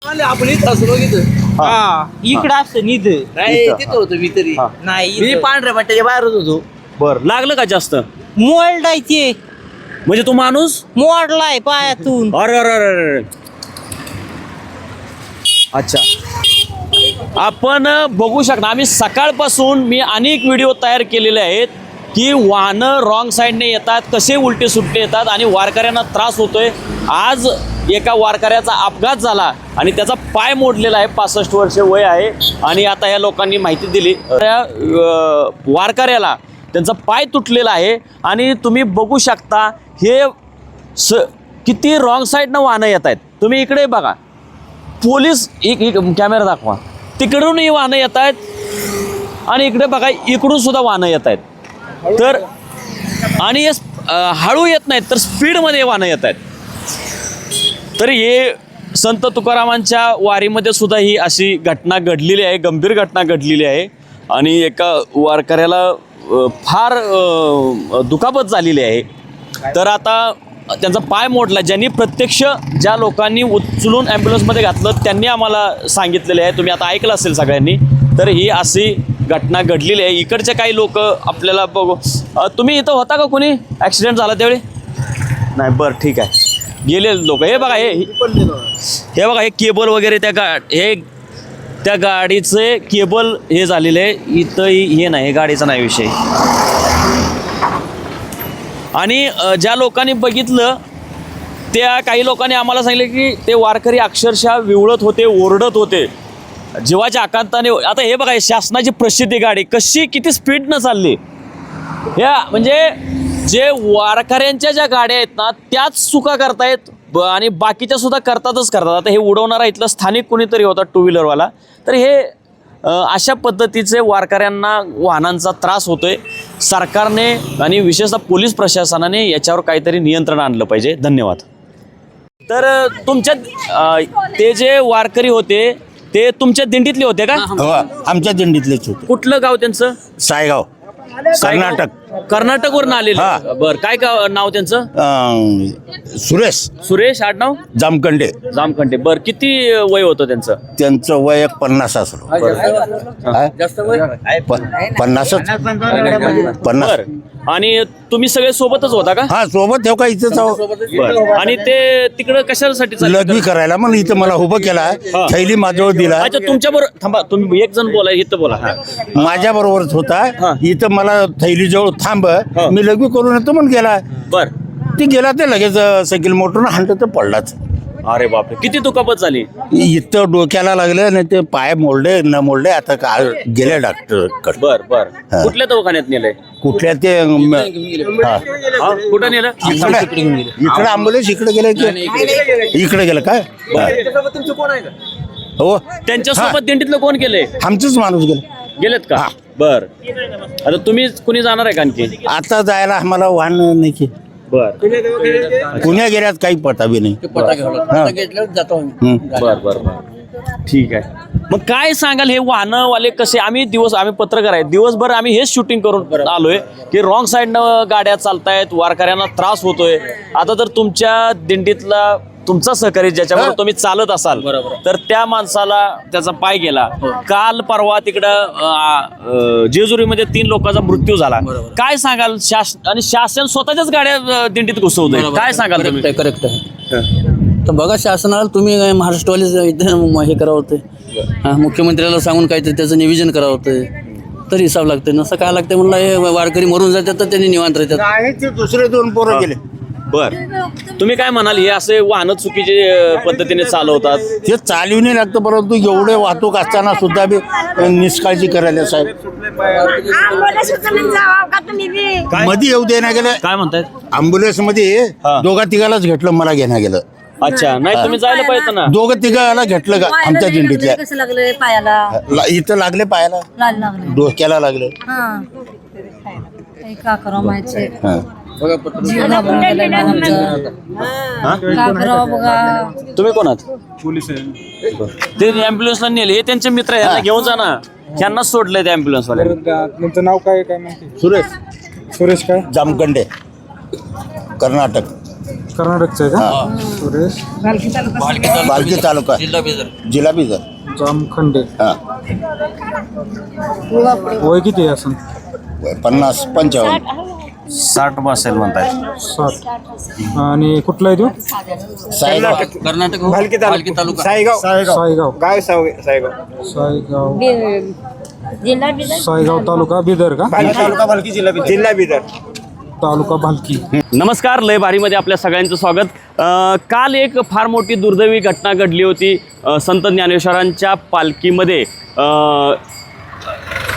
आपण इथं असलो इथं हा इकडं असतं निध नाही तिथं होतो मी तरी नाही मी पांढऱ्या पट्ट्याच्या बाहेरच होतो. बर लागलं का जास्त मोडलायचे म्हणजे तो माणूस मोडलाय पायातून. अरे अरे अरे अरे. अच्छा आपण बघू शकता आम्ही सकाळपासून मी अनेक व्हिडिओ तयार केलेले आहेत की वाहनं रॉंग साईडने येतात, कसे उलटे सुट्टे येतात आणि वारकऱ्यांना त्रास होतोय. आज एका वारकऱ्याचा अपघात झाला आणि त्याचा पाय मोडलेला आहे. 65 वर्ष वय आहे आणि आता या लोकांनी माहिती दिली त्या वारकऱ्याला त्यांचा पाय तुटलेला आहे आणि तुम्ही बघू शकता हे किती रॉंग साईडनं वाहनं येत आहेत. तुम्ही इकडे बघा, पोलीस एक कॅमेरा दाखवा, तिकडूनही वाहनं येत आहेत आणि इकडे बघा इकडून सुद्धा वाहनं येत आहेत. तर आणि हे हळू येत नाहीत तर स्पीडमध्ये वाहनं येत आहेत. तर हे संत तुकारामांच्या वारीमध्ये सुद्धा ही अशी घटना घडलेली आहे, गंभीर घटना घडलेली आहे आणि एका वारकऱ्याला फार दुखापत झालेली आहे. तर आता त्यांचा पाय मोडला. ज्यांनी प्रत्यक्ष ज्या लोकांनी उचलून ॲम्ब्युलन्समध्ये घातलं त्यांनी आम्हाला सांगितलेले आहे, तुम्ही आता ऐकलं असेल सगळ्यांनी. तर ही अशी घटना घडलेली आहे. इकडचे काही लोक आपल्याला बघू. तुम्ही इथं होता का कोणी ॲक्सिडेंट झाला त्यावेळी? नाही, बरं ठीक आहे. गेलेले लोक हे बघा, हे बघा, हे केबल वगैरे त्या गाडीचे केबल हे झालेले आहे. इथं हे नाही, हे गाडीचा नाही विषय. आणि ज्या लोकांनी बघितलं त्या काही लोकांनी आम्हाला सांगितलं की ते वारकरी अक्षरशः विवळत होते, ओरडत होते जीवाच्या आकांताने. आता हे बघा, शासनाची प्रसिद्धी गाडी कशी किती स्पीडनं चालली. ह्या म्हणजे जे वारकऱ्यांच्या ज्या गाड्या आहेत ना त्याच चुका करतायत आणि बाकीच्या सुद्धा करतातच करतात. आता हे उडवणारा इथलं स्थानिक कोणीतरी होता टू व्हीलरवाला. तर हे अशा पद्धतीचे वारकऱ्यांना वाहनांचा त्रास होतोय. सरकारने आणि विशेषतः पोलीस प्रशासनाने याच्यावर काहीतरी नियंत्रण आणलं पाहिजे. धन्यवाद. तर तुमच्या ते जे वारकरी होते ते तुमच्या दिंडीतले होते का? हो, आमच्या दिंडीतलेच होते. कुठलं गाव त्यांचं? सायगाव, कर्नाटक. कर्नाटकवरून आलेले. बरं, काय नाव त्यांचं? सुरेश आडनाव? जामखंडे. जामखंडे. बरं, किती वय होतं त्यांचं? त्यांचं वय 50 असलं. 50. आणि तुम्ही सगळे सोबतच होता का? हा, सोबत ठेव का इथंच आहो. बरं. आणि ते तिकडं कशासाठी चालले? लग्न करायला म्हणून इथं मला उभं केला, थैली माझ्यावर दिला. अच्छा, तुमच्या बरोबर थांबा, तुम्ही एक जण बोला, इथं बोला. माझ्या बरोबरच होता. इथं मला थैली जवळ थांब, मी लग्न करून येतो म्हणून गेला. बर, ती गेला ते लगेच सायकल मोटर हाणत तर पडलाच. अरे बापरे, किती दुखापत झाली? इथं डोक्याला लागलं नाही ते पाय मोडले न मोडले. आता काय गेले डॉक्टर कडे. बर बर. कुठल्या दवाखान्यात नेलंय? कुठल्या ते कुठं नेलं? इकडे ॲम्ब्युलन्स इकडे गेले की इकडे गेलं काय? तुमचं कोण आहे का? हो, त्यांच्यासोबत दिंडीतलं कोण गेले? आमचंच माणूस गेलं. गेलेत का? बर. आता तुम्ही कुणी जाणार आहे का आणखी? आता जायला आम्हाला वाहन नाही की. बर पुण्या गेल्यात काही पता बी नाही. बर बर बर, ठीक आहे. मग काय सांगाल, हे वाहनवाले कसे? आम्ही पत्रकार आहे, दिवसभर आम्ही हेच शूटिंग करून आलोय की रॉंग साईडनं गाड्या चालतायत, वारकऱ्यांना त्रास होतोय. आता तर तुमच्या दिंडीतला तुमचा सहकारी ज्याच्यावर तुम्ही चालत असाल तर त्या माणसाला त्याचा पाय गेला. काल परवा तिकडं जेजुरीमध्ये 3 लोकांचा मृत्यू झाला. काय सांगाल? आणि शासन स्वतःच्याच गाड्या दिंडीत घुसवतोय, काय सांगाल तुम्ही? करेक्ट आहे. तर बघा, शासनाला तुम्ही महाराष्ट्रवाले इथं हे करावं होतं. मुख्यमंत्र्याला सांगून काहीतरी त्याचं नियोजन करावं होतं. तर हिसाब लागते, नसं काय लागते म्हणलं. हे वारकरी मरून जातात तर त्यांनी निवांत राहतात. दुसरे 2 पोरं गेले. बर, तुम्ही काय म्हणाल? हे असे वाहन चुकीचे पद्धतीने चालवतात, ते चालवी नाही लागतं, परंतु एवढे वाहतूक असताना सुद्धा बी निष्काळजी करायला साहेब. मध्ये येऊ दे ना गेलं. काय म्हणतायत? ॲम्ब्युलन्स मध्ये 2-3 घेतलं, मला घेणं गेलं. अच्छा, नाही तुम्ही जायला पाहिजे ना. 2-3 घेतलं का आमच्या दिंडीतल्या? कसं लागलं पायाला? इथं लागले पायाला, लागलं डोक्याला लागले. का करावं माहिती? तुम्ही कोण आहात? पोलीस. ते ॲम्ब्युलन्सला नेले, हे त्यांचे मित्र आहे, यांना घेऊन जा ना. त्यांनाच सोडलंय त्या ॲम्ब्युलन्स वाल्याने. तुमचं नाव काय माहिती? सुरेश काय? जामखंडे, कर्नाटक. कर्नाटकचं आहे का सुरेश बालकी तालुका जिल्हा बिदर जामखंडे हा वय किती आहे असं 50-55 60 बसेल म्हणताय 60 आणि कुठला आहे तो सायगाव कर्नाटक भालकी तालुका सायगाव सायगाव तालुका बिदर का तालुका भालकी नमस्कार, लय भारीमध्ये आपल्या सगळ्यांचं स्वागत. काल एक फार मोठी दुर्दैवी घटना घडली होती. संत ज्ञानेश्वरांच्या पालखीमध्ये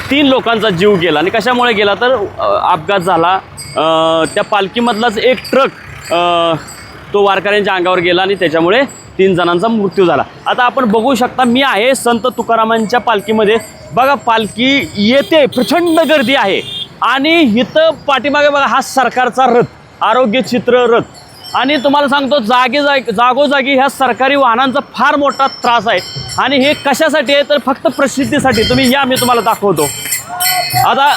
3 लोकांचा जीव गेला. आणि कशामुळे गेला तर अपघात झाला. त्या पालखीमधलाच एक ट्रक तो वारकऱ्यांच्या अंगावर गेला आणि त्याच्यामुळे 3 जणांचा मृत्यू झाला. आता आपण बघू शकता, मी आहे संत तुकारामांच्या पालखीमध्ये. बघा, पालखी येते, प्रचंड गर्दी आहे. आणि इथं पाठीमागे बघा हा सरकारचा रथ, आरोग्य चित्र रथ. आणि तुम्हाला सांगतो, जागोजागी ह्या सरकारी वाहनांचा फार मोठा त्रास आहे. आणि हे कशासाठी आहे तर फक्त प्रसिद्धीसाठी. तुम्ही या, मी तुम्हाला दाखवतो आता.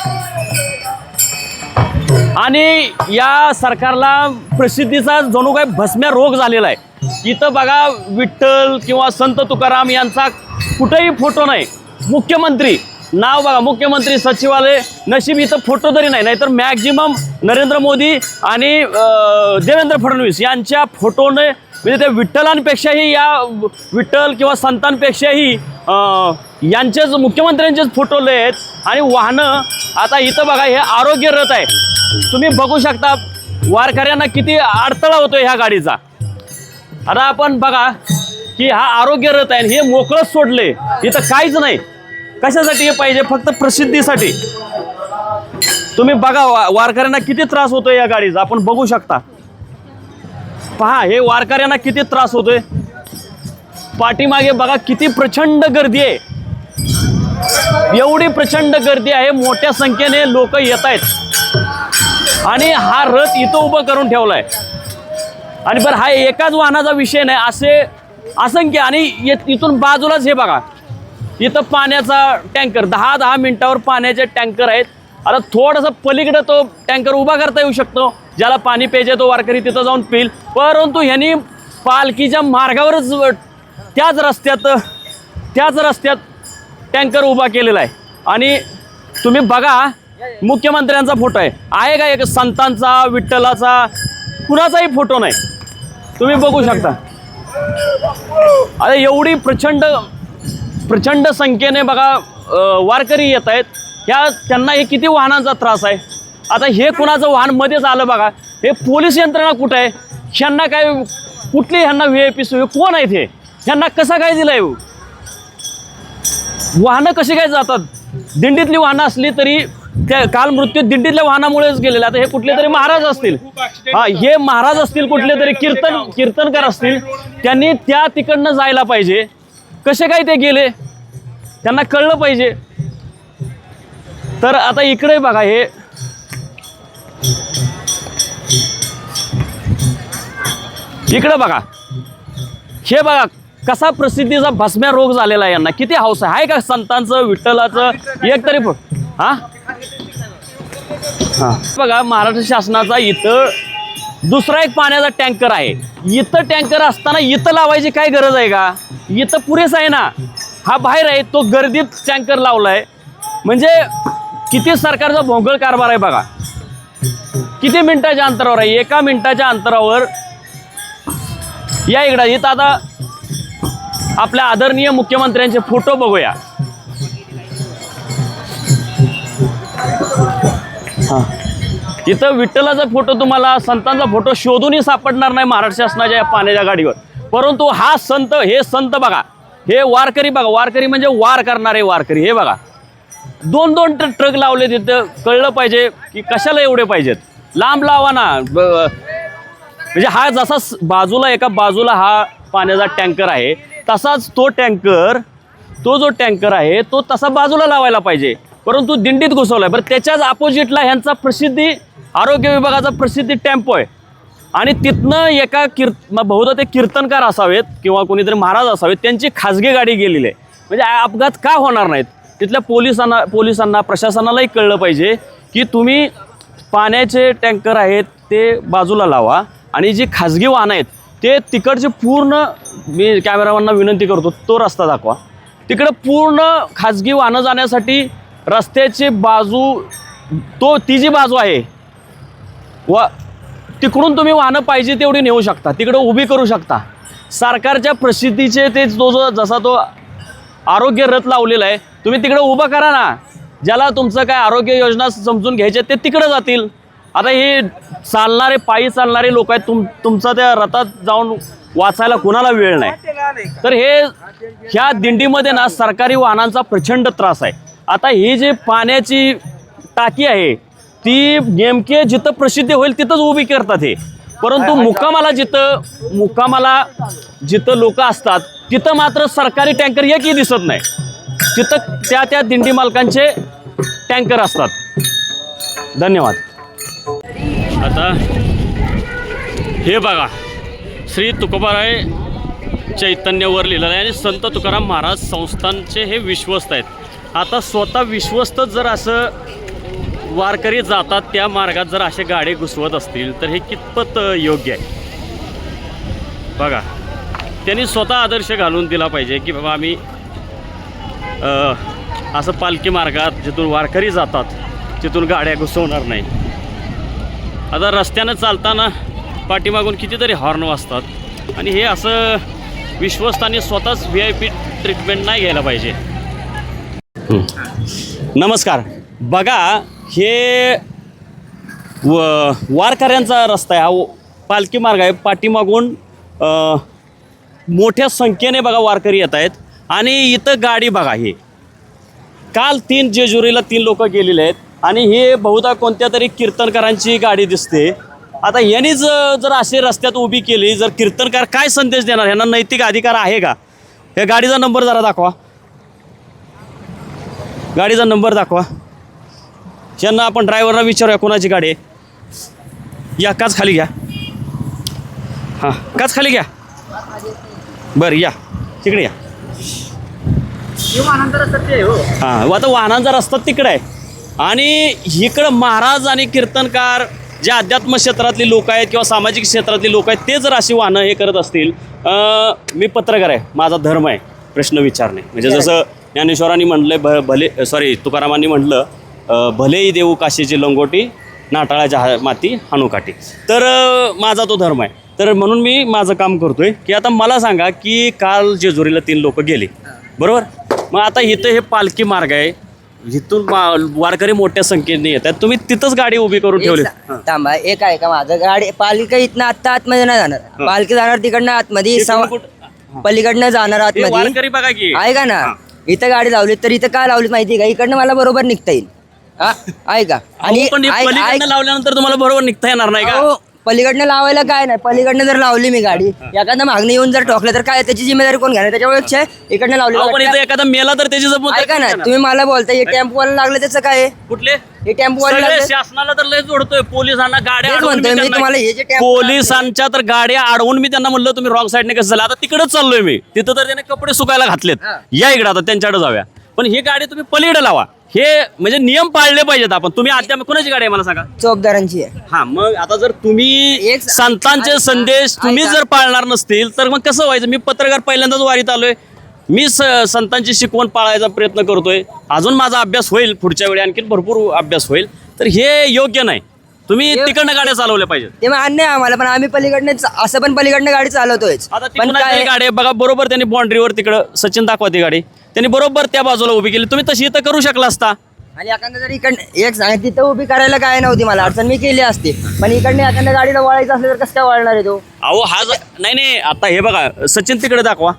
आणि या सरकारला प्रसिद्धीचा जणू काही भस्म्या रोग झालेला आहे. इथं बघा, विठ्ठल किंवा संत तुकाराम यांचा कुठेही फोटो नाही. मुख्यमंत्री नाव बघा, मुख्यमंत्री सचिवालय, नशीब इथं फोटो तरी नाही. नाहीतर मॅक्झिमम नरेंद्र मोदी आणि देवेंद्र फडणवीस यांच्या फोटोने, म्हणजे त्या विठ्ठलांपेक्षाही, या विठ्ठल किंवा संतांपेक्षाही यांचेच, मुख्यमंत्र्यांचेच फोटो लय आहेत. आणि वाहनं आता इथं बघा, हे आरोग्य रथ आहे. तुम्ही बघू शकता वारकऱ्यांना किती अडथळा होतो ह्या गाडीचा. आता आपण बघा की हा आरोग्य रथ आहे, हे मोकळंच सोडले, इथं काहीच नाही. कशासाठी हे पाहिजे? फक्त प्रसिद्धीसाठी. तुम्ही बघा वारकऱ्यांना किती त्रास होतोय या गाडीचा. आपण बघू शकता, पहा हे वारकऱ्यांना किती त्रास होतोय. पाठीमागे बघा किती प्रचंड गर्दी आहे. एवढी प्रचंड गर्दी आहे, मोठ्या संख्येने लोक येत आहेत. आणि हा रथ इथं उभं करून ठेवलाय. आणि बरं, हा एकाच वाहनाचा विषय नाही, असे असंख्य. आणि इथून बाजूलाच हे बघा, इथं पाण्याचा टँकर, 10 मिनिटावर पाण्याचे टँकर आहेत. आता थोडंसं पलीकडे तो टँकर उभा करता येऊ शकतो. ज्याला पाणी पाहिजे तो वारकरी तिथं जाऊन पिईल. परंतु ह्यांनी पालखीच्या मार्गावरच त्याच रस्त्यात टँकर उभा केलेला आहे. आणि तुम्ही बघा, मुख्यमंत्र्यांचा फोटो आहे का? एक संतांचा, विठ्ठलाचा, कुणाचाही फोटो नाही. तुम्ही बघू शकता. आता एवढी प्रचंड संख्येने बघा वारकरी येत आहेत. त्यांना हे किती वाहनांचा त्रास आहे. आता हे कुणाचं वाहन मध्येच आलं बघा. हे पोलीस यंत्रणा कुठं आहे? ह्यांना काय, कुठली ह्यांना VIP सोय, कोण आहेत हे? ह्यांना कसं काय दिलंय? वाहनं कशी काय जातात? दिंडीतली वाहनं असली तरी त्या काल मृत्यू दिंडीतल्या वाहनामुळेच गेलेले. आता हे कुठले तरी महाराज असतील, हे महाराज असतील, कुठले तरी कीर्तनकार असतील. त्यांनी त्या तिकडनं जायला पाहिजे. कसे काय ते गेले? त्यांना कळलं पाहिजे. तर आता इकडे बघा, इकडे बघा, हे बघा कसा प्रसिद्धीचा भस्म्या रोग झालेला आहे. यांना किती हौस आहे का संतांचं, विठ्ठलाचं? एक तरी बघा, महाराष्ट्र शासनाचा इथं दुसरा एक पाण्याचा टँकर आहे. इथं टँकर असताना इथं लावायची काय गरज आहे का? इथं पुरेस आहे ना. हा बाहेर आहे, तो गर्दीत टँकर लावलाय. म्हणजे किती सरकारचा भोंगळ कारभार आहे बघा. किती मिनिटाच्या अंतरावर आहे? 1 मिनिटाच्या अंतरावर. या इकडं, इथं आता आपल्या आदरणीय मुख्यमंत्र्यांचे फोटो बघूया. इथं विठ्ठलाचा फोटो, तुम्हाला संतांचा फोटो शोधूनही सापडणार नाही महाराष्ट्र शासनाच्या पाण्याच्या गाडीवर. परंतु हा संत, हे संत बघा, हे वारकरी बघा, वारकरी म्हणजे वार करणारे वारकरी. हे बघा, 2 ट्रक लावले तिथं. कळलं पाहिजे की कशाला एवढे पाहिजेत. लांब लावा ना. म्हणजे हा जसा बाजूला, एका बाजूला हा पाण्याचा टँकर आहे, तसाच तो जो टँकर आहे तो तसा बाजूला लावायला पाहिजे. परंतु दिंडीत घुसवलाय. बरं, त्याच्याच अपोजिटला ह्यांचा प्रसिद्धी, आरोग्य विभागाचा प्रसिद्धी टेम्पो आहे. आणि तिथनं एका बहुधा ते कीर्तनकार असावेत किंवा कोणीतरी महाराज असावेत, त्यांची खाजगी गाडी गेलेली आहे. म्हणजे अपघात का होणार नाहीत? तिथल्या पोलिसांना प्रशासनालाही कळलं पाहिजे की तुम्ही पाण्याचे टँकर आहेत ते बाजूला लावा आणि जी खाजगी वाहनं आहेत ते तिकडचे पूर्ण, मी कॅमेरामॅनना विनंती करतो तो रस्ता दाखवा, तिकडं पूर्ण खाजगी वाहनं जाण्यासाठी रस्त्याची बाजू, ती जी बाजू आहे तिकडून तुम्ही वाहनं पाहिजे तेवढी नेऊ शकता, तिकडं उभी करू शकता. सरकारच्या प्रसिद्धीचे ते जसा तो आरोग्य रथ लावलेला आहे, तुम्ही तिकडं उभं करा ना. ज्याला तुमचं काय आरोग्य योजना समजून घ्यायचे ते तिकडं जातील. आता हे चालणारे, पायी चालणारे लोक आहेत, तुमचा त्या रथात जाऊन वाचायला कोणाला वेळ नाही. तर ह्या दिंडीमध्ये ना सरकारी वाहनांचा प्रचंड त्रास आहे. आता ही जी पाण्याची टाकी आहे ती नेमके जिथं प्रसिद्धी होईल तिथंच उभी करतात हे, परंतु मुक्कामाला जिथं लोक असतात तिथं मात्र सरकारी टँकर एकही दिसत नाही. तिथं त्या दिंडी मालकांचे टँकर असतात. धन्यवाद. आता हे बघा, श्री तुकोबाराय चैतन्यवर लिहिलेलं आहे आणि संत तुकाराम महाराज संस्थानचे हे विश्वस्त आहेत. आता स्वतः विश्वस्त जर असं वारकरी जातात त्या मार्गात जर असे गाडे घुसवत असतील तर हे कितपत योग्य आहे. बघा, त्यांनी स्वतः आदर्श घालून दिला पाहिजे की बाबा आम्ही असं पालखी मार्गात जिथून वारकरी जातात तिथून गाड्या घुसवणार नाही. आता रस्त्यानं चालताना पाठीमागून कितीतरी हॉर्न वाजतात आणि हे असं विश्वस्तांनी स्वतःच VIP ट्रीटमेंट नाही घ्यायला पाहिजे. नमस्कार. बघा, हे वारकऱ्यांचा रस्ता आहे, हा पालखी मार्ग आहे. पाठीमागून मोठ्या संख्येने बघा वारकरी येत आहेत आणि इथं गाडी बघा, हे काल जेजुरीला 3 लोक गेलेले आहेत आणि हे बहुधा कोणत्या तरी कीर्तनकारांची गाडी दिसते. आता यांनीच जर असे रस्त्यात उभी केली, जर कीर्तनकार काय संदेश देणार, यांना नैतिक अधिकार आहे का? या गाडीचा नंबर जरा दाखवा, गाडीचा नंबर दाखवा. यांना आपण ड्रायव्हरला विचारूया कोणाची गाडी आहे. या, काच खाली घ्या. हां, काच खाली घ्या. बरं, या तिकडे या. हां, आता वाहनांचा रस्ता तिकडे आहे आणि इकडं महाराज आणि कीर्तनकार जे अध्यात्म क्षेत्रातली लोक आहेत किंवा सामाजिक क्षेत्रातली लोक आहेत ते जर अशी वाहनं हे करत असतील, मी पत्रकार आहे, माझा धर्म आहे प्रश्न विचारणे. म्हणजे जसं ज्ञानेश्वरांनी म्हटलं, तुकारामांनी म्हटलं, भलेही देऊ काशीची लंगोटी, नाटाळाच्या माती हानुकाठी. तर माझा तो धर्म आहे. तर म्हणून मी माझं काम करतोय की आता मला सांगा की काल जेजुरीला 3 लोक गेले, बरोबर? मग आता इथं हे पालखी मार्ग आहे, इथून वारकरी मोठ्या संख्येने येतात, तुम्ही तिथंच गाडी उभी करून ठेवली. थांबा, एक आहे का माझं, गाडी पालखी इथनं आत्ता आतमध्ये नाही जाणार, पालखी जाणार तिकडनं आतमध्ये, पलीकडनं जाणार आतमध्ये. वारकरी बघा की आहे का ना, इथं गाडी लावली तर इथं काय लावली माहिती का, इकडनं मला बरोबर निघता येईल. हा, आहे का? आणि पलीकडनं लावल्यानंतर तुम्हाला बरोबर निघता येणार नाही का? पलीकडनं लावायला काय नाही, पलीकडनं जर लावली मी गाडी, एखादा मागणी येऊन जर टोकलं तर काय, त्याची जिम्मेदारी कोण घेणार? त्याच्यामुळे इकडनं लावली. पण इथं एखादा मेला तर त्याची जबाबदारी ऐका ना, तुम्ही मला बोलताय हे टेम्पोवाला लागलं त्याचं काय आहे? कुठले? हे टेम्पोवाला लागलं, शासनाला तर लय जोडतोय, पोलिसांना गाड्या तेच म्हणतोय मी तुम्हाला. हे जे पोलिसांच्या तर गाड्या अडवून मी त्यांना म्हणलं तुम्ही रॉंग साईडने कसं झालं, आता तिकडेच चाललोय मी, तिथं तर त्याने कपडे सुकायला घातलेत, या इकडे आता त्यांच्याकडे जाऊया. पण ही गाडी तुम्ही पलीकडे लावा, हे म्हणजे नियम पाळले पाहिजेत आपण. तुम्ही आता कोणाची गाडी आहे मला सांगा? चौकदारांची आहे. हा, मग आता जर तुम्ही संतांचे संदेश तुम्ही जर पाळणार नसतील तर मग कसं व्हायचं? मी पत्रकार पहिल्यांदाच वारीत आलोय, मी संतांची शिकवण पाळायचा प्रयत्न करतोय, अजून माझा अभ्यास होईल, पुढच्या वेळी आणखी भरपूर अभ्यास होईल. तर हे योग्य नाही, तुम्ही तिकडनं गाड्या चालवल्या पाहिजेत. ते मान्य आहे आम्हाला, पण आम्ही पलीकडनं असं पण पलीकडनं गाडी चालवतोय. पण काय गाडी बघा, बरोबर त्यांनी बाउंड्रीवर तिकडं सचिन दाखवा ती गाडी, त्यांनी बरोबर त्या बाजूला उभी केली, तुम्ही तशी इथं करू शकला असता. आणि एखादं जर इकडनं एक सांग, तिथं उभी करायला काय नव्हती मला अडचण, मी केली असते. पण इकडनं एखाद्या गाडीला वळायचं असलं तर कसं काय वळणार आहे तो? अहो हा नाही, आता हे बघा सचिन तिकडे दाखवा,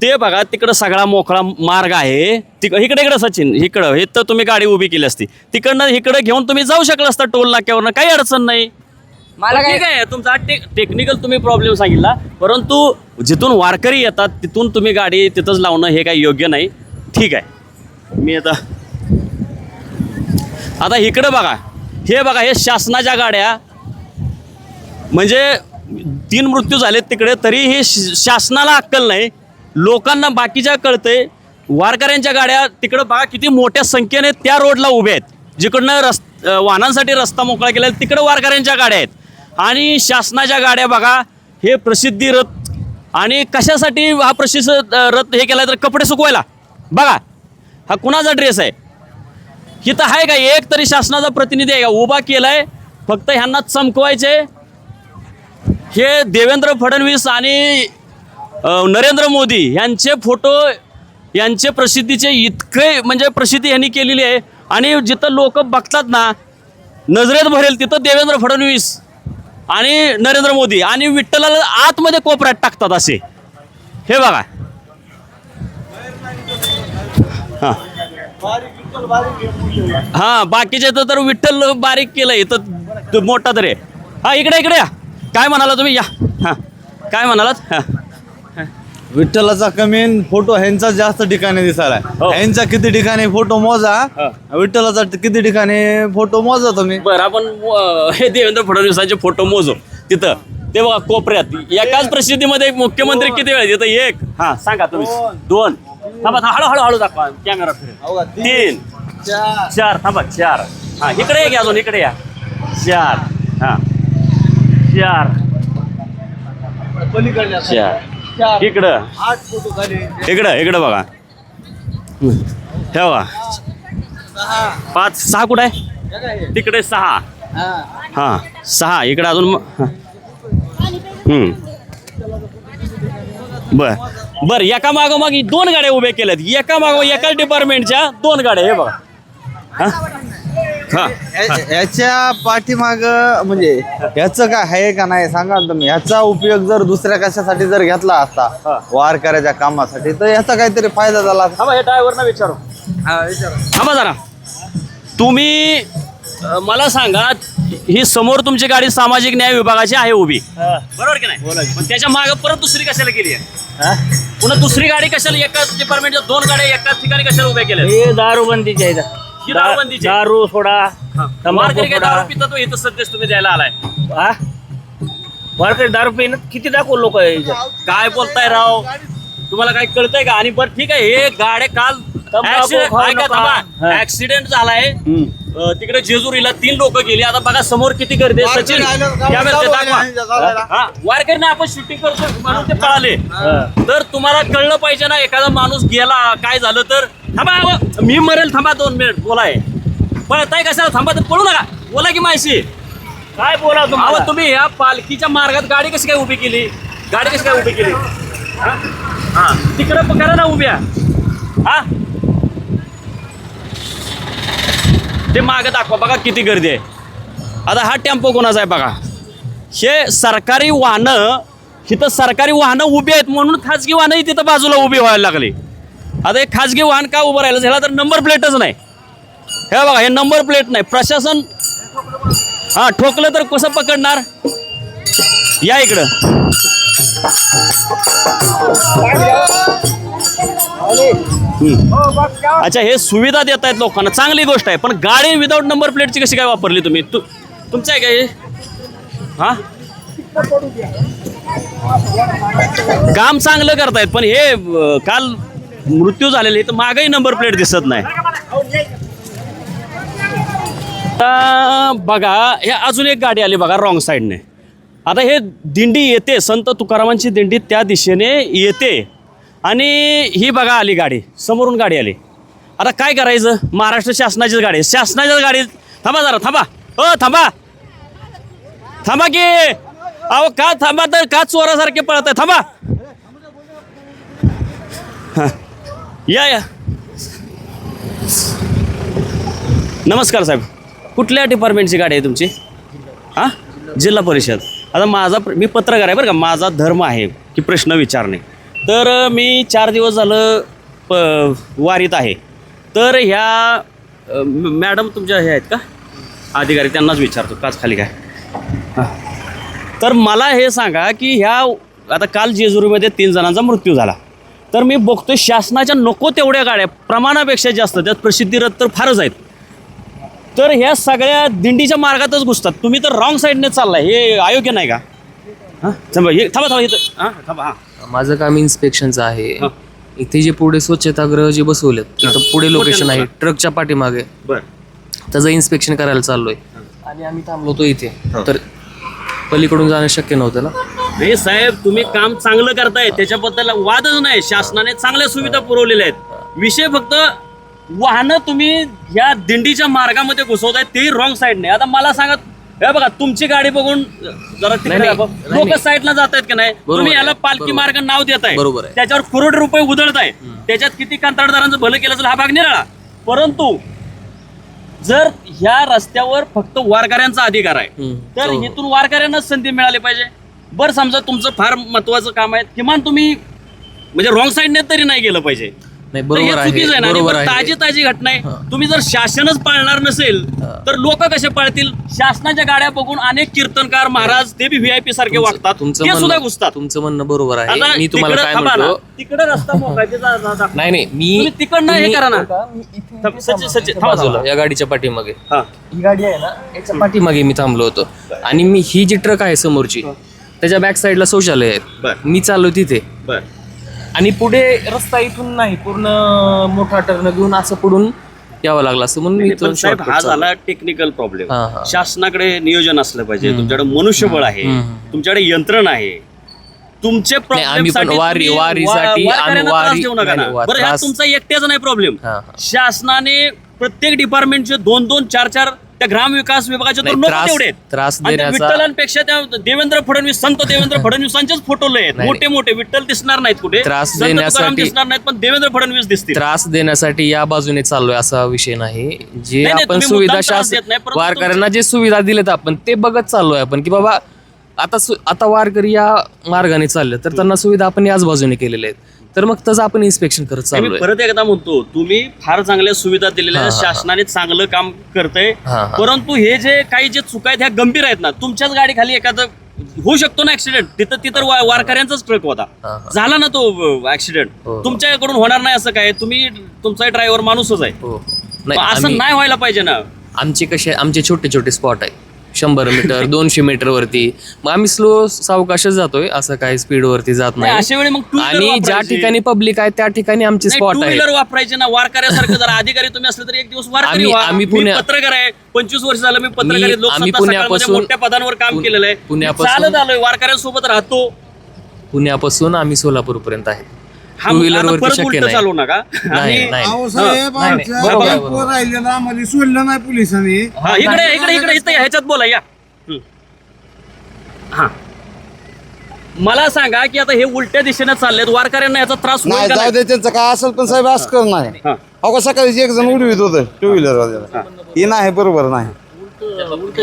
ते बघा तिकडं सगळा मोकळा मार्ग आहे, इकडे सचिन, इकडं हे तर तुम्ही गाडी उभी केली असती, तिकडनं इकडे घेऊन तुम्ही जाऊ शकला असता टोल नाक्यावरनं, काही अडचण नाही. मला काय तुमचा टेक्निकल तुम्ही प्रॉब्लेम सांगितला, परंतु जिथून वारकरी येतात तिथून तुम्ही गाडी तिथंच लावणं हे काही योग्य नाही. ठीक आहे, मी आता इकडं बघा, हे बघा, हे शासनाच्या गाड्या, म्हणजे 3 मृत्यू झालेत तिकडे, तरी हे शासनाला अक्कल नाही, लोकांना बाकीच्या कळतंय. वारकऱ्यांच्या गाड्या तिकडं बघा किती मोठ्या संख्येने त्या रोडला उभ्या आहेत, जिकडनं वाहनांसाठी रस्ता मोकळा केला तिकडं वारकऱ्यांच्या गाड्या आहेत. आणि शासनाच्या गाड्या बघा, हे प्रसिद्धी रथ. आणि कशासाठी हा प्रसिद्ध रथ हे केला तर कपडे सुकवायला. बघा हा कुणाचा ड्रेस आहे, इथं आहे का एक तरी शासनाचा प्रतिनिधी आहे का उभा केलाय, फक्त ह्यांना चमकवायचे. हे देवेंद्र फडणवीस आणि नरेंद्र मोदी यांचे फोटो, यांचे प्रसिद्धीचे इतके म्हणजे प्रसिद्धी यांनी केलेली आहे. आणि जिथं लोक बघतात ना, नजरेत भरेल तिथं देवेंद्र फडणवीस आणि नरेंद्र मोदी आणि विठ्ठलाला आतमध्ये कोपऱ्यात टाकतात असे. हे बघा हां बाकीचे तर विठ्ठल बारीक केलंय तर मोठा तरी. हा इकडे इकडे या. काय म्हणाला तुम्ही, या. हां काय म्हणालात. हां विठ्ठलाचा कमी फोटो ह्यांचा जास्त ठिकाणी दिसायला. ह्यांच्या किती ठिकाणी फोटो मोजा, विठ्ठलाचा किती ठिकाणी फोटो मोजा तुम्ही. बरं आपण हे देवेंद्र फडणवीसांचे फोटो मोजू तिथं. ते बघा कोपऱ्यात एकाच प्रसिद्धीमध्ये मुख्यमंत्री किती वेळ तिथं. एक हा सांगा तुम्ही. दोन थांबा, हळूहळू हळू दाखवा कॅमेरा फिरेल. तीन चार थांबा, चार. हा इकडे या, अजून इकडे या. चार. हा चार चार. इकडं इकडं बघा. हे बघा पाच. सहा कुठं आहे, तिकडे सहा. हा सहा इकडे अजून. बर एका मागोमाग दोन गाड्या उभ्या केल्यात. एका मागोमाग एकाच डिपार्टमेंटच्या दोन गाड्या. हे बघा हा ह्याच्या पाठीमाग म्हणजे ह्याचं काय आहे का नाही सांगा ना तुम्ही. ह्याचा उपयोग जर दुसऱ्या कशासाठी जर घेतला असता वारकऱ्याच्या कामासाठी तर ह्याचा काहीतरी फायदा झाला असता. हे ड्रायव्हरना विचारू. थांबा जरा. तुम्ही मला सांगा, ही समोर तुमची गाडी सामाजिक न्याय विभागाची आहे उभी, बरोबर की नाही. पण त्याच्या मागे परत दुसरी कशाला केली आहे. पुन्हा दुसरी गाडी कशाला, एकाच डिपार्टमेंटच्या दोन गाड्या एकाच ठिकाणी कशाला उभ्या केल्या. हे दारूबंदीचे आहे. दारूबंदीची. दारू सोडा, वारकरी काय दारू पितात तो इथं सध्याच तुम्ही द्यायला आलाय. वारकरी दारू पिणं किती दाखव लोक काय बोलताय राव, तुम्हाला काय कळतंय का. आणि बरं ठीक आहे, हे गाड्या काल ऍक्सिडेंट झालाय तिकडे जेजुरीला, 3 लोक गेली. आता बघा समोर किती गर्दी आहे. सचिन वारकरी आपण शूटिंग करतो म्हणून ते पळाले. तर तुम्हाला कळलं पाहिजे ना, एखादा माणूस गेला काय झालं तर. थांबा मी मरेल, थांबा 2 मिनिट बोलाय. पळताय कशाला, थांबा तर पळू नका, बोला की माहिती काय बोला तुम्हाला. तुम्ही या पालखीच्या मार्गात गाडी कशी काय उभी केली, गाडी कशी काय उभी केली. हा तिकडं करा ना उभ्या. हा ते मागे दाखवा, बघा किती गर्दी आहे. आता हा टेम्पो कोणाचा आहे बघा. हे सरकारी वाहनं, इथं सरकारी वाहनं उभी आहेत म्हणून खाजगी वाहनंही तिथं बाजूला उभी व्हायला लागली. आता हे खाजगी वाहन का उभं राहिलं, ह्याला तर नंबर प्लेटच नाही. हे बघा हे नंबर प्लेट नाही. प्रशासन हा ठोकलं तर कसं पकडणार. या इकडं. अच्छा हे सुविधा देत आहेत लोकांना, चांगली गोष्ट आहे. पण गाडी विदाऊट नंबर प्लेटची कशी काय वापरली तुम्ही. तुमचं आहे काय. हा काम चांगलं करतायत पण हे काल मृत्यू झालेले तर मागही नंबर प्लेट दिसत नाही. बघा हे अजून एक गाडी आली बघा रॉंग साईडने. आता हे दिंडी येते, संत तुकारामांची दिंडी त्या दिशेने येते आणि ही बघा आली गाडी, समोरून गाडी आली. आता काय करायचं, महाराष्ट्र शासनाचीच गाडी, शासनाच्याच गाडी. थांबा जरा, थांबा थांबा थांबा की. अहो का थांबा, तर का चोरासारखे पळत आहे. थांबा. या नमस्कार साहेब, कुठल्या डिपार्टमेंटची गाडी आहे तुमची. हां जिल्हा परिषद. आता मी पत्रकार आहे बरं का, माझा धर्म आहे की प्रश्न विचारणे. तर मी 4 दिवस झालं वारीत आहे. तर ह्या मॅडम तुमच्या हे आहेत का अधिकारी, त्यांनाच विचारतो काच खाली काय. हां तर मला हे सांगा की ह्या आता काल जेजुरीमध्ये 3 जणांचा मृत्यू झाला. तर मी बघतो शासनाच्या नको तेवढ्या गाड्या प्रमाणापेक्षा जास्त, त्यात प्रसिद्धी रथ तर फारच आहेत. तर ह्या सगळ्या दिंडीच्या मार्गातच घुसतात. तुम्ही तर रॉंग साईडने चाललाय, हे अयोग्य नाही का. हां थांबा थांबा इथं. हां थांबा. हां माझं काम इन्स्पेक्शनचं आहे. इथे जे पुढे स्वच्छतागृह जे बसवलेत तिथं पुढे लोकेशन आहे ट्रकच्या पाठीमागे. बरं त्याचं इन्स्पेक्शन करायला चाललोय आणि आम्ही थांबलो होतो इथे. तर पलीकडून जाणं शक्य नव्हतं ना. नाही साहेब, तुम्ही काम चांगलं करताय त्याच्याबद्दल वादच नाही. शासनाने चांगल्या सुविधा पुरवलेल्या आहेत. विषय फक्त वाहनं तुम्ही ह्या दिंडीच्या मार्गामध्ये घुसवताय ते रॉंग साईडने. आता मला सांगा, हे बघा तुमची गाडी बघून जरा लोक साईडला जात आहेत का नाही? तुम्ही याला पालखी मार्ग नाव देताय, बरोबर आहे. त्याच्यावर करोड रुपये उधळताय, त्याच्यात किती कंत्राटदारांचं भलं केलं असेल हा भाग निराळा. परंतु जर ह्या रस्त्यावर फक्त वारकऱ्यांचा अधिकार आहे तर इथून वारकऱ्यांनाच संधी मिळाली पाहिजे. बरं समजा तुमचं फार महत्वाचं काम आहे, किमान तुम्ही म्हणजे रॉंग साईडने तरी नाही गेलं पाहिजे. नाही, बरोबर आहे, चुकीचं आहे ना. बरोबर आणि आहे. ताजी घटना आहे. तुम्ही जर शासनच पाळणार नसेल तर लोक कसे पाळतील? शासनाच्या गाड्या बघून अनेक कीर्तनकार महाराज ते बी व्हीआयपी सारखे वागतात, तुमचं ते सुद्धा म्हणणं घुसतात. तुमचं म्हणणं बरोबर आहे. आता मी तुम्हाला तिकडं काय थांबा ना, म्हणतो, तिकडे रस्ता मोकळा आहे, दाखवा. नाही नाही, मी तुम्ही तिकडनं हे करा ना. सचिन बाजूला या गाडीच्या पाठीमागे, हा. ही गाडी आहे ना याच्या पाठीमागे मी थांबलो होतो. आणि मी ही जी ट्रक आहे समोरची त्याच्या बॅक साईडला शौचालय बर. आहेत. मी चाललो तिथे बर. आणि पुढे रस्ता इथून नाही, पूर्ण मोठा टर्न घेऊन असं पुढून यावं लागलं असं म्हणून मी पण इथून साहेब, हा shortcut झाला टेक्निकल प्रॉब्लेम. हा, हा. शासनाकडे नियोजन असलं पाहिजे, तुमच्याकडे मनुष्यबळ आहे, तुमच्याकडे यंत्रणा आहे. तुमचे नाही, आम्ही पण वारीसाठी आम्ही वारी देऊ नका ना. नाही, बरं, ह्यात तुमचा एकट्याचा नाही प्रॉब्लेम. हा, हा. शासनाने प्रत्येक डिपार्टमेंटचे 2-2, 4-4 त्या ग्रामविकास विभागाचे तर नाही, नोकर त्रास- तेवढे आहेत. त्रास आणि त्या देण्याचा- विठ्ठलांपेक्षा त्या देवेंद्र फडणवीस, संत देवेंद्र फडणवीसांचेच फोटो लय आहेत. नाही, मोठे मोठे विठ्ठल दिसणार नाहीत कुठे, त्रास संत तुकाराम देण्यासाठी- दिसणार नाहीत, पण देवेंद्र फडणवीस दिसतील. त्रास देण्यासाठी या बाजूने चाललोय असा विषय नाही. जे नाही, आपण तुम्ही सुविधा मुद्दाम त्रास देत नाही, परंतु वारकऱ्यांना जे सुविधा दिलेत आपण ते बघत चाललोय आपण, की बाबा आता वारकरी या मार्गाने चालले तर त्यांना सुविधा आपण याच बाजूने केलेल्या आहेत, तर मग तसं आपण इन्स्पेक्शन करत मी चाललोय. परत एकदा म्हणतो, तुम्ही फार चांगल्या सुविधा दिलेल्या आहेत, शासनाने चांगलं काम करतंय. हा, हा. परंतु हे जे काही जे चुका आहेत ह्या गंभीर आहेत ना. तुमच्याच गाडी खाली एखादं होऊ शकतो ना ऍक्सिडेंट, तिथं वारकऱ्यांचाच ट्रक होता, हा. झाला ना तो ऍक्सिडेंट. हो. तुमच्याकडून होणार नाही असं काय? तुम्ही तुमचा ड्रायव्हर माणूसच आहे. हो. मग असं नाही व्हायला पाहिजे ना. आमचे छोटे छोटे स्पॉट आहे 100 मीटर 200 मीटर वरती, मग आम्ही स्लो सावकाशच जातोय, असं काही स्पीड वरती जात नाही, नाही. अशा वेळी मग two wheeler आणि ज्या वापरायची. ठिकाणी पब्लिक आहे त्या ठिकाणी आमचे नाही, स्पॉट टू आहे. व्हीलर वापरायचे ना. वारकऱ्यासारखं जरा अधिकारी तुम्ही असले तर एक दिवस वारकरी व्हा. आम्ही मी पुण्या- पत्रकार आहे, 25 वर्ष झालं मी पत्रकार आहे. आम्ही लोकसत्ता पुण्यापासून- सकाळमध्ये मोठ्या पदांवर काम केलेलं आहे. पुण्यापासून- चालत आलोय, वारकऱ्यांसोबत राहतो. पुण्यापासून आम्ही सोलापूर पर्यंत आहे. हा, टू मग व्हीलर आता वरती परत शक्य उलटं नाही. चालू नका. नाही आणि- नाही बरोबर आहे, बरोबर. राहिलेलं आम्हाला सोडलं नाही पोलिसांनी. हा, इकडे इथं ह्याच्यात बोला या. हा, मला सांगा की आता हे उलट्या दिशेने चाललेत, वारकऱ्यांना याचा त्रास होईल नाही का जाऊ नाही? दे, त्यांचं काय असेल पण साहेब असं कर नाही. हा. अहो सकाळी एक जण उडवीत होतं 2 व्हीलर. हे नाही, बरोबर नाही.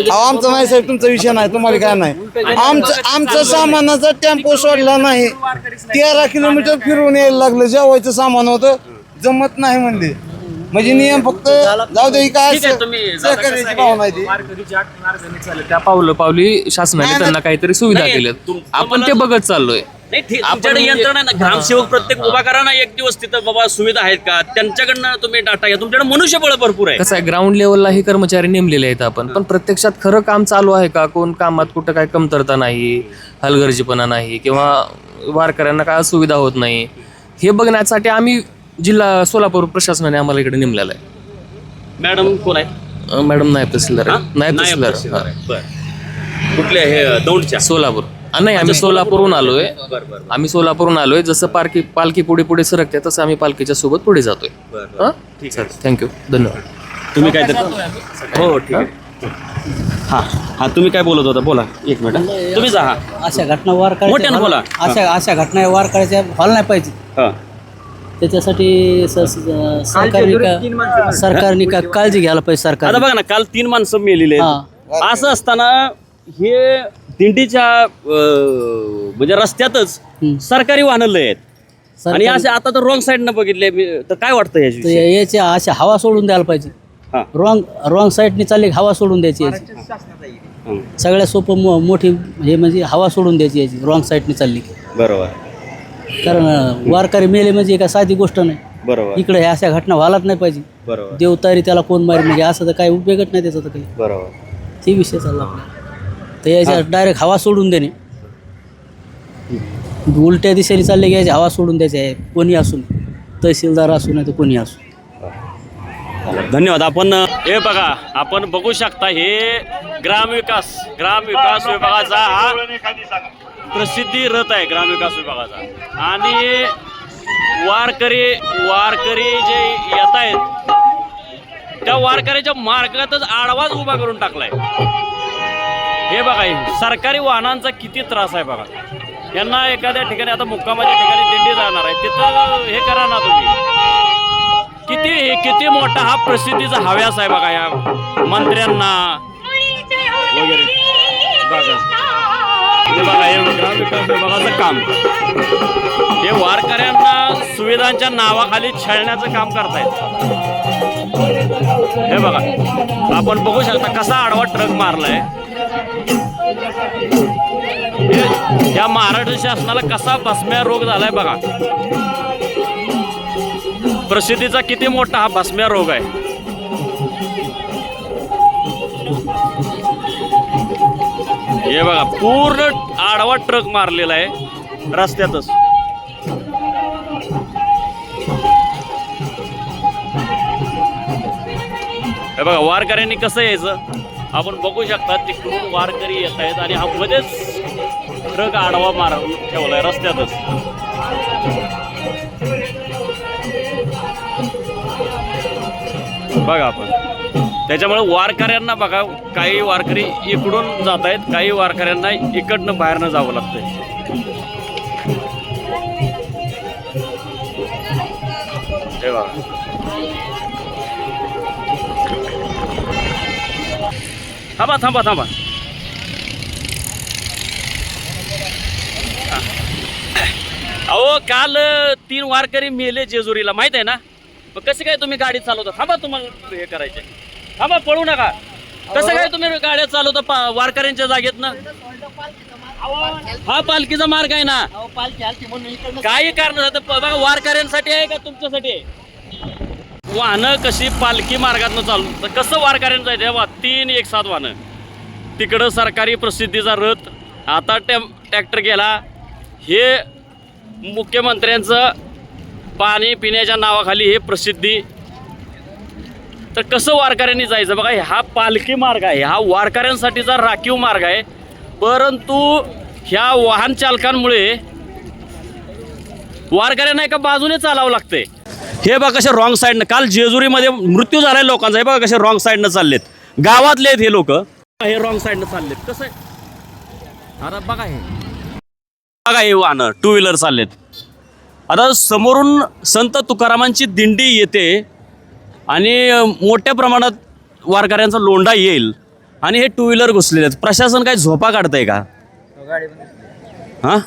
अहो आमचं नाही साहेब, तुमचा विषय नाही, तुम्हाला काय नाही. आमचं सामानाचा टेम्पो सोडला नाही, 13 किलोमीटर फिरून यायला लागलं. जेवायचं सामान होतं, जमत नाही म्हणले. म्हणजे नियम फक्त जाऊ दे, काय ठीक आहे, तुम्ही जाता सहकार्याची कसं भावना आहे ती. वारकरी ज्या मार्गाने चालले त्या पावली शासनाने नाही, त्यांना काहीतरी सुविधा नाही, दिल्यात, तुमचं आपण मला- ते बघत चाललोय. नाही, ठीक, आपण तुमच्याकडे म्हणजे- यंत्रणा आहे ना. ग्रामसेवक प्रत्येक उभा करा ना एक दिवस तिथं, बाबा सुविधा आहेत का, त्यांच्याकडनं तुम्ही डाटा घ्या. तुमच्याकडे मनुष्यबळ भरपूर आहे. कसं आहे, ग्राउंड लेवलला हे कर्मचारी नेमलेले आहेत आपण, पण प्रत्यक्षात खरं काम चालू आहे का, कोण कामात कुठं काय कमतरता नाही, हलगर्जीपणा नाही, किंवा वारकऱ्यांना काय सुविधा होत नाही, हे बघण्यासाठी आम्ही जिल्हा सोलापूर प्रशासनाने आम्हाला इकडे नेमलेलं आहे. मॅडम कोण आहे? मॅडम नायब तहसीलदार हा? आहे. नायब तहसीलदार तहसीलदार आहे. बरं. कुठल्या हे दौंडच्या? सोलापूर. नाही, आम्ही सोलापूरहून आलोय. बरं. आम्ही सोलापूरहून आलोय. जसं पालखी पुढे पुढे सरकते तसं आम्ही पालखीच्या सोबत पुढे जातोय. बरं. हां, ठीक आहे. थँक्यू, धन्यवाद. तुम्ही काय हो ठीक आहे. हा, तुम्ही काय बोलत होता? बोला, एक मिनिट. तुम्ही जा. हा, अशा घटना वारकऱ्याच्या मोठ्यानं बोला. अशा घटना वारकऱ्याच्या व्हायला नाही पाहिजे. हा. त्याच्यासाठी सरकारने काय काळजी घ्यायला पाहिजे. आता सरकार बघा ना, काल 3 माणसं मेलेले आहेत. असं असताना हे दिंडीच्या म्हणजे रस्त्यातच सरकारी वाहनं लय आहेत आणि असे आता तर रॉंग साईडनं बघितले. तर काय वाटतं याची? याच्या अशा हवा सोडून द्यायला पाहिजे. हा. रॉंग साईडने चालली हवा सोडून द्यायची याची. सगळ्यात सोपं मोठी हे म्हणजे हवा सोडून द्यायची याची, रॉंग साईडने चालली की. बरोबर. कारण वारकरी मेले म्हणजे काय साधी गोष्ट नाही. बरोबर. इकडे ह्या अशा घटना व्हायलाच नाही पाहिजे. बरोबर. देवतारी त्याला कोण मारी म्हणजे असं तर काही उपयोगच नाही त्याचा तर काही. बरोबर. ते विषय चालला आपला. तर याच्या डायरेक्ट हवा सोडून देणे, उलट्या दिशेने चालले की याची हवा सोडून द्यायची आहे. कोणी असून, तहसीलदार असू नाही तर कोणी असू. धन्यवाद. आपण हे बघा आपण बघू शकता हे ग्रामविकास विभागाचा हा प्रसिद्धी रथ आहे ग्रामविकास विभागाचा आणि वारकरी जे येत आहेत त्या वारकऱ्याच्या मार्गातच आडवाच उभा करून टाकलाय. हे बघा हे सरकारी वाहनांचा किती त्रास आहे बघा. यांना एखाद्या ठिकाणी आता मुक्कामाच्या ठिकाणी दिंडी जाणार आहे तिथं हे करा ना तुम्ही. किती मोठा हा प्रसिद्धीचा हव्यास आहे बघा या मंत्र्यांना वगैरे बघा. हे बघा हे ग्रामविकास विभागाचं काम हे वारकऱ्यांना सुविधांच्या नावाखाली छळण्याचं काम करतायत. हे बघा आपण बघू शकता कसा आडवा ट्रक मारलाय. या महाराष्ट्र शासनाला कसा भस्म्या रोग झालाय बघा. प्रसिद्धीचा किती मोठा हा भस्म्या रोग आहे. हे बघा पूर्ण आडवा ट्रक मारलेला आहे रस्त्यातच. हे बघा वारकऱ्यांनी कसं यायचं आपण बघू शकता. तिकडून वारकरी येत आहेत आणि हा मध्येच ट्रक आडवा मारून ठेवलाय रस्त्यातच. बघा आपण त्याच्यामुळे वारकऱ्यांना बघा काही वारकरी इकडून जात आहेत काही वारकऱ्यांना इकडनं बाहेरनं जावं लागतंय. हे बघा थांबा अहो काल 3 वारकरी मेले जेजुरीला माहित आहे ना. मग कसं काय तुम्ही गाडी चालवता. थांबा तुम्हाला हे करायचे. थांबा पळू नका. कसं काय तुम्ही गाड्या चालवता वारकऱ्यांच्या जागेत ना. हा पालखीचा मार्ग आहे ना. काही कारण बघा वारकऱ्यांसाठी आहे का तुमच्यासाठी आहे. वाहनं कशी पालखी मार्गातनं चालू कसं वारकऱ्यांचं जायचं तेव्हा 3 एक साथ वाहनं. तिकडं सरकारी प्रसिद्धीचा रथ आता ट्रॅक्टर गेला. हे मुख्यमंत्र्यांचं पाणी पिण्याच्या नावाखाली हे प्रसिद्धी. तर कसं वारकऱ्यांनी जायचं बघा. हा पालखी मार्ग आहे हा वारकऱ्यांसाठीचा राखीव मार्ग आहे. परंतु ह्या वाहन चालकांमुळे वारकऱ्यांना एका बाजूने चालावं लागतंय. हे बघा कसे रॉंग साईडनं काल जेजुरीमध्ये मृत्यू झालाय लोकांचा. हे बघा कसे रॉंग साईडनं चाललेत. गावातले आहेत हे लोक हे रॉंग साईडनं चाललेत. कसं आहे आता बघा हे वाहनं 2 व्हीलर चाललेत. आता समोरून संत तुकारामांची दिंडी येते आणि मोठ्या प्रमाणात वारकऱ्यांचा लोंढा येईल आणि हे 2 व्हीलर घुसलेले आहेत. प्रशासन काय झोपा काढतंय का. हां